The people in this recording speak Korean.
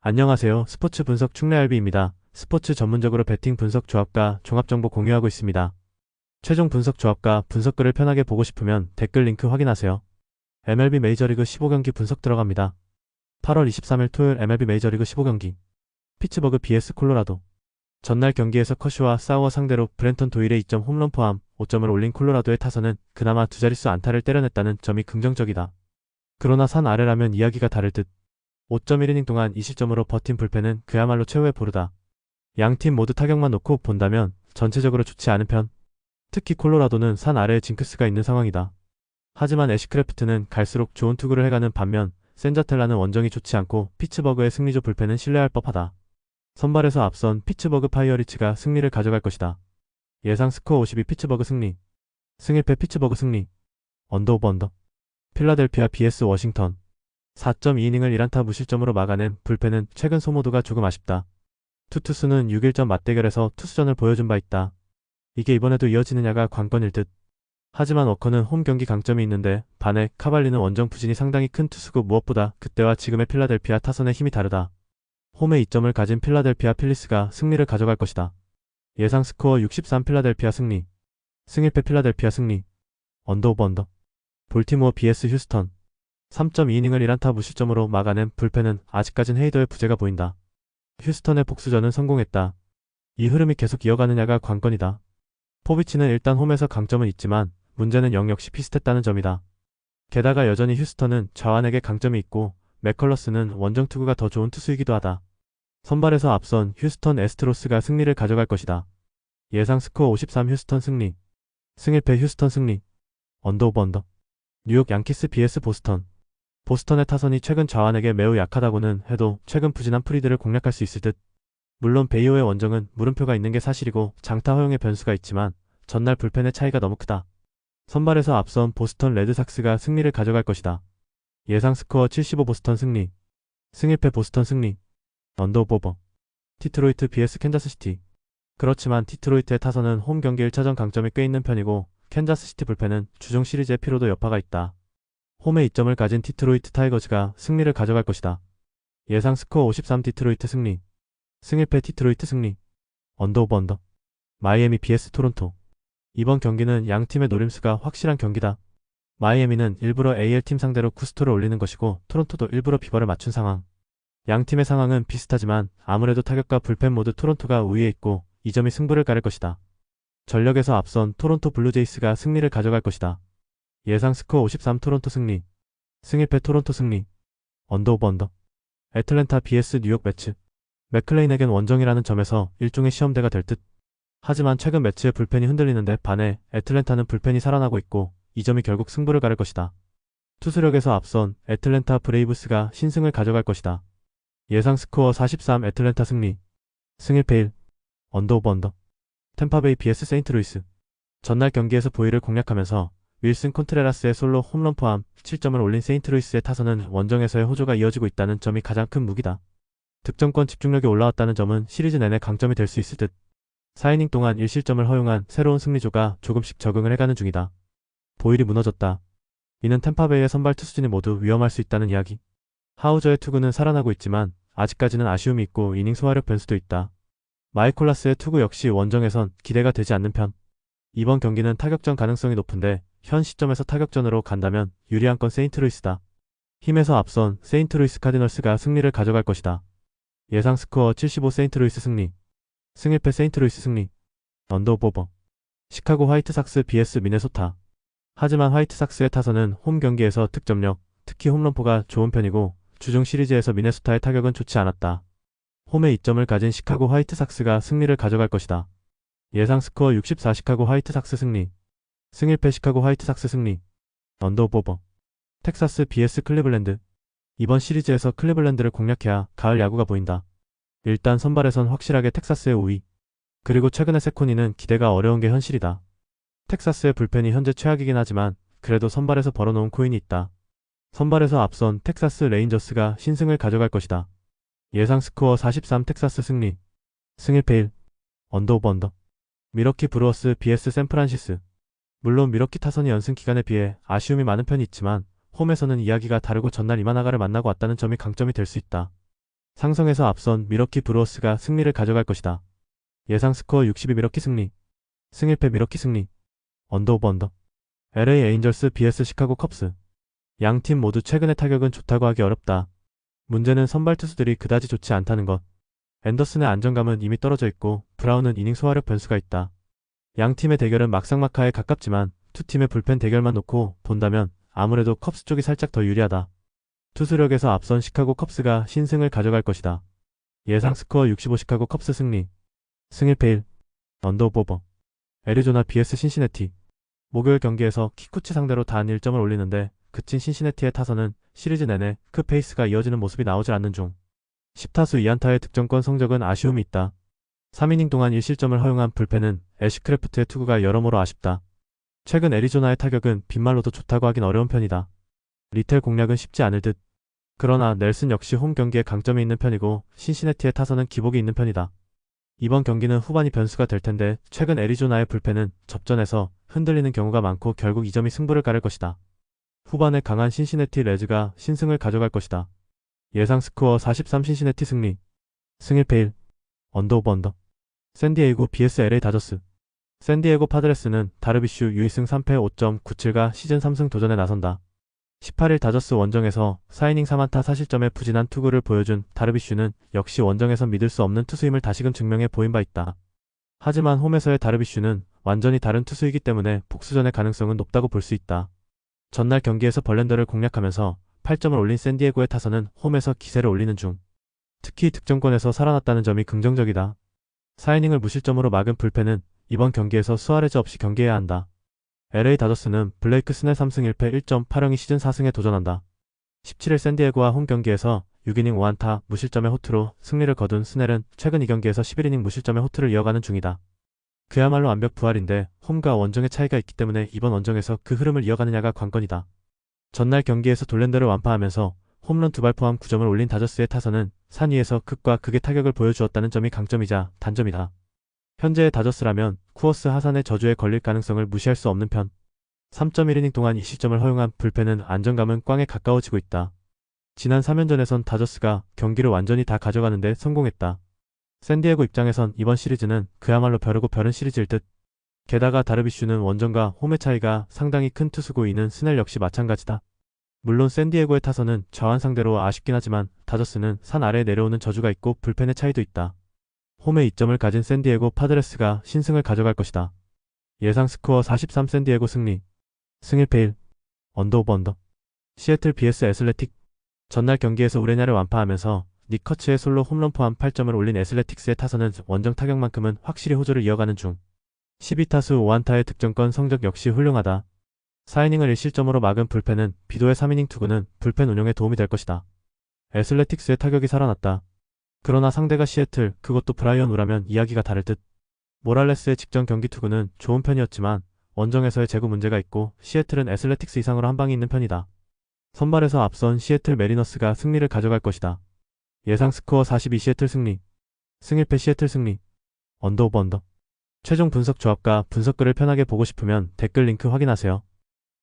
안녕하세요. 스포츠 분석 충래알비입니다. 스포츠 전문적으로 배팅 분석 조합과 종합정보 공유하고 있습니다. 최종 분석 조합과 분석글을 편하게 보고 싶으면 댓글 링크 확인하세요. MLB 메이저리그 15경기 분석 들어갑니다. 8월 23일 토요일 MLB 메이저리그 15경기 피츠버그 vs 콜로라도. 전날 경기에서 커쇼와 사우어 상대로 브랜턴 도일의 2점 홈런 포함 5점을 올린 콜로라도의 타선은 그나마 두 자릿수 안타를 때려냈다는 점이 긍정적이다. 그러나 산 아래라면 이야기가 다를 듯. 5.1이닝 동안 2실점으로 버틴 불펜은 그야말로 최후의 보루다. 양팀 모두 타격만 놓고 본다면 전체적으로 좋지 않은 편. 특히 콜로라도는 산 아래에 징크스가 있는 상황이다. 하지만 애쉬크래프트는 갈수록 좋은 투구를 해가는 반면 센자텔라는 원정이 좋지 않고 피츠버그의 승리조 불펜은 신뢰할 법하다. 선발에서 앞선 피츠버그 파이어리츠가 승리를 가져갈 것이다. 예상 스코어 52 피츠버그 승리. 승일패 피츠버그 승리. 언더 오버 언더. 필라델피아 vs 워싱턴. 4.2이닝을 1안타 무실점으로 막아낸 불펜은 최근 소모도가 조금 아쉽다. 투투수는 6일전 맞대결에서 투수전을 보여준 바 있다. 이게 이번에도 이어지느냐가 관건일 듯. 하지만 워커는 홈 경기 강점이 있는데 반해 카발리는 원정 부진이 상당히 큰 투수고 무엇보다 그때와 지금의 필라델피아 타선의 힘이 다르다. 홈에 2점을 가진 필라델피아 필리스가 승리를 가져갈 것이다. 예상 스코어 63 필라델피아 승리. 승일패 필라델피아 승리. 언더 오버 언더. 볼티모어 vs 휴스턴. 3.2이닝을 1안타 무실점으로 막아낸 불펜은 아직까진 헤이더의 부재가 보인다. 휴스턴의 복수전은 성공했다. 이 흐름이 계속 이어가느냐가 관건이다. 포비치는 일단 홈에서 강점은 있지만 문제는 역시 비슷했다는 점이다. 게다가 여전히 휴스턴은 좌완에게 강점이 있고 맥컬러스는 원정 투구가 더 좋은 투수이기도 하다. 선발에서 앞선 휴스턴 애스트로스가 승리를 가져갈 것이다. 예상 스코어 53 휴스턴 승리. 승일패 휴스턴 승리. 언더 오버 언더. 뉴욕 양키스 vs 보스턴. 보스턴의 타선이 최근 좌완에게 매우 약하다고는 해도 최근 부진한 프리드를 공략할 수 있을 듯. 물론 베이오의 원정은 물음표가 있는 게 사실이고 장타 허용의 변수가 있지만 전날 불펜의 차이가 너무 크다. 선발에서 앞선 보스턴 레드삭스가 승리를 가져갈 것이다. 예상 스코어 75 보스턴 승리. 승일패 보스턴 승리. 언더 오버. 디트로이트 vs 캔자스시티. 그렇지만 디트로이트의 타선은 홈 경기 1차전 강점이 꽤 있는 편이고 캔자스시티 불펜은 주중 시리즈의 피로도 여파가 있다. 홈에 2점을 가진 디트로이트 타이거즈가 승리를 가져갈 것이다. 예상 스코어 53 디트로이트 승리. 승일패 디트로이트 승리. 언더 오버 언더. 마이애미 vs 토론토. 이번 경기는 양팀의 노림수가 확실한 경기다. 마이애미는 일부러 AL팀 상대로 구스토를 올리는 것이고 토론토도 일부러 비버를 맞춘 상황. 양팀의 상황은 비슷하지만 아무래도 타격과 불펜 모두 토론토가 우위에 있고 이 점이 승부를 가를 것이다. 전력에서 앞선 토론토 블루제이스가 승리를 가져갈 것이다. 예상 스코어 53 토론토 승리. 승일패 토론토 승리. 언더 오버 언더. 애틀랜타 vs 뉴욕 매츠. 맥클레인에겐 원정이라는 점에서 일종의 시험대가 될 듯. 하지만 최근 매츠의 불펜이 흔들리는데 반해 애틀랜타는 불펜이 살아나고 있고 이 점이 결국 승부를 가를 것이다. 투수력에서 앞선 애틀랜타 브레이브스가 신승을 가져갈 것이다. 예상 스코어 43 애틀랜타 승리. 승일패 1. 언더 오버 언더. 템파베이 vs 세인트루이스. 전날 경기에서 보이를 공략하면서 윌슨 콘트레라스의 솔로 홈런 포함 7점을 올린 세인트루이스의 타선은 원정에서의 호조가 이어지고 있다는 점이 가장 큰 무기다. 득점권 집중력이 올라왔다는 점은 시리즈 내내 강점이 될 수 있을 듯. 4이닝 동안 1실점을 허용한 새로운 승리조가 조금씩 적응을 해가는 중이다. 보일이 무너졌다. 이는 템파베이의 선발 투수진이 모두 위험할 수 있다는 이야기. 하우저의 투구는 살아나고 있지만 아직까지는 아쉬움이 있고 이닝 소화력 변수도 있다. 마이콜라스의 투구 역시 원정에선 기대가 되지 않는 편. 이번 경기는 타격전 가능성이 높은데 현 시점에서 타격전으로 간다면 유리한 건 세인트루이스다. 힘에서 앞선 세인트루이스 카디널스가 승리를 가져갈 것이다. 예상 스코어 75 세인트루이스 승리. 승일패 세인트루이스 승리. 언더 오버. 시카고 화이트삭스 vs 미네소타. 하지만 화이트삭스의 타선은 홈 경기에서 득점력, 특히 홈런포가 좋은 편이고 주중 시리즈에서 미네소타의 타격은 좋지 않았다. 홈에 2점을 가진 시카고 화이트삭스가 승리를 가져갈 것이다. 예상 스코어 64 시카고 화이트삭스 승리. 승일패 시카고 화이트삭스 승리. 언더 오버. 텍사스 vs 클리블랜드. 이번 시리즈에서 클리블랜드를 공략해야 가을 야구가 보인다. 일단 선발에선 확실하게 텍사스의 우위. 그리고 최근의 세코니는 기대가 어려운 게 현실이다. 텍사스의 불펜이 현재 최악이긴 하지만 그래도 선발에서 벌어놓은 코인이 있다. 선발에서 앞선 텍사스 레인저스가 신승을 가져갈 것이다. 예상 스코어 43 텍사스 승리. 승일패 1. 언더 오버 언더. 미러키 브루어스 vs 샌프란시스. 물론 미러키 타선이 연승 기간에 비해 아쉬움이 많은 편이 있지만 홈에서는 이야기가 다르고 전날 이마나가를 만나고 왔다는 점이 강점이 될 수 있다. 상성에서 앞선 미러키 브루어스가 승리를 가져갈 것이다. 예상 스코어 62 미러키 승리. 승일패 미러키 승리. 언더 오브 언더. LA 에인절스 vs 시카고 컵스. 양 팀 모두 최근의 타격은 좋다고 하기 어렵다. 문제는 선발 투수들이 그다지 좋지 않다는 것. 앤더슨의 안정감은 이미 떨어져 있고 브라운은 이닝 소화력 변수가 있다. 양 팀의 대결은 막상막하에 가깝지만 두 팀의 불펜 대결만 놓고 본다면 아무래도 컵스 쪽이 살짝 더 유리하다. 투수력에서 앞선 시카고 컵스가 신승을 가져갈 것이다. 예상 스코어 65 시카고 컵스 승리. 승일패 1. 언더 오브 오버. 애리조나 vs 신시내티. 목요일 경기에서 키쿠치 상대로 단 1점을 올리는데 그친 신시내티의 타선은 시리즈 내내 그 페이스가 이어지는 모습이 나오질 않는 중 10타수 2안타의 득점권 성적은 아쉬움이 있다. 3이닝 동안 1실점을 허용한 불펜은 애쉬크래프트의 투구가 여러모로 아쉽다. 최근 애리조나의 타격은 빗말로도 좋다고 하긴 어려운 편이다. 리텔 공략은 쉽지 않을 듯. 그러나 넬슨 역시 홈 경기에 강점이 있는 편이고 신시내티의 타선은 기복이 있는 편이다. 이번 경기는 후반이 변수가 될 텐데 최근 애리조나의 불펜은 접전에서 흔들리는 경우가 많고 결국 이 점이 승부를 가를 것이다. 후반에 강한 신시내티 레즈가 신승을 가져갈 것이다. 예상 스코어 43 신시내티 승리. 승일패 1. 언더 오브 언더. 샌디에이고 vs LA 다저스. 샌디에고 파드레스는 다르비슈 유이승 3패 5.97가 시즌 3승 도전에 나선다. 18일 다저스 원정에서 4이닝 3안타 4실점의 부진한 투구를 보여준 다르비슈는 역시 원정에서 믿을 수 없는 투수임을 다시금 증명해 보인 바 있다. 하지만 홈에서의 다르비슈는 완전히 다른 투수이기 때문에 복수전의 가능성은 높다고 볼 수 있다. 전날 경기에서 벌렌더를 공략하면서 8점을 올린 샌디에고의 타선은 홈에서 기세를 올리는 중. 특히 득점권에서 살아났다는 점이 긍정적이다. 4이닝을 무실점으로 막은 불펜은 이번 경기에서 수아레즈 없이 경기해야 한다. LA 다저스는 블레이크 스넬 3승 1패 1.80이 시즌 4승에 도전한다. 17일 샌디에고와 홈 경기에서 6이닝 5안타 무실점의 호투로 승리를 거둔 스넬은 최근 2경기에서 11이닝 무실점의 호투를 이어가는 중이다. 그야말로 완벽 부활인데 홈과 원정의 차이가 있기 때문에 이번 원정에서 그 흐름을 이어가느냐가 관건이다. 전날 경기에서 돌랜더를 완파하면서 홈런 2발 포함 9점을 올린 다저스의 타선은 산 위에서 극과 극의 타격을 보여주었다는 점이 강점이자 단점이다. 현재의 다저스라면 쿠어스 하산의 저주에 걸릴 가능성을 무시할 수 없는 편. 3.1이닝 동안 2실점을 허용한 불펜은 안정감은 꽝에 가까워지고 있다. 지난 3연전에선 다저스가 경기를 완전히 다 가져가는데 성공했다. 샌디에고 입장에선 이번 시리즈는 그야말로 벼르고 벼른 시리즈일 듯. 게다가 다르비슈는 원정과 홈의 차이가 상당히 큰 투수고 이는 스넬 역시 마찬가지다. 물론 샌디에고의 타선은 저한 상대로 아쉽긴 하지만 다저스는 산 아래에 내려오는 저주가 있고 불펜의 차이도 있다. 홈에 이점을 가진 샌디에고 파드레스가 신승을 가져갈 것이다. 예상 스코어 43 샌디에고 승리. 승일패 1. 언더 오브 언더. 시애틀 vs 애슬레틱. 전날 경기에서 우레냐를 완파하면서 닉 커츠의 솔로 홈런 포함 8점을 올린 애슬레틱스의 타선은 원정 타격만큼은 확실히 호조를 이어가는 중. 12타수 5안타의 득점권 성적 역시 훌륭하다. 4이닝을 1실점으로 막은 불펜은 비도의 3이닝 투구는 불펜 운영에 도움이 될 것이다. 애슬레틱스의 타격이 살아났다. 그러나 상대가 시애틀, 그것도 브라이언 우라면 이야기가 다를 듯. 모랄레스의 직전 경기 투구는 좋은 편이었지만 원정에서의 제구 문제가 있고 시애틀은 애슬레틱스 이상으로 한 방이 있는 편이다. 선발에서 앞선 시애틀 메리너스가 승리를 가져갈 것이다. 예상 스코어 42 시애틀 승리. 승일패 시애틀 승리. 언더 오브 언더. 최종 분석 조합과 분석글을 편하게 보고 싶으면 댓글 링크 확인하세요.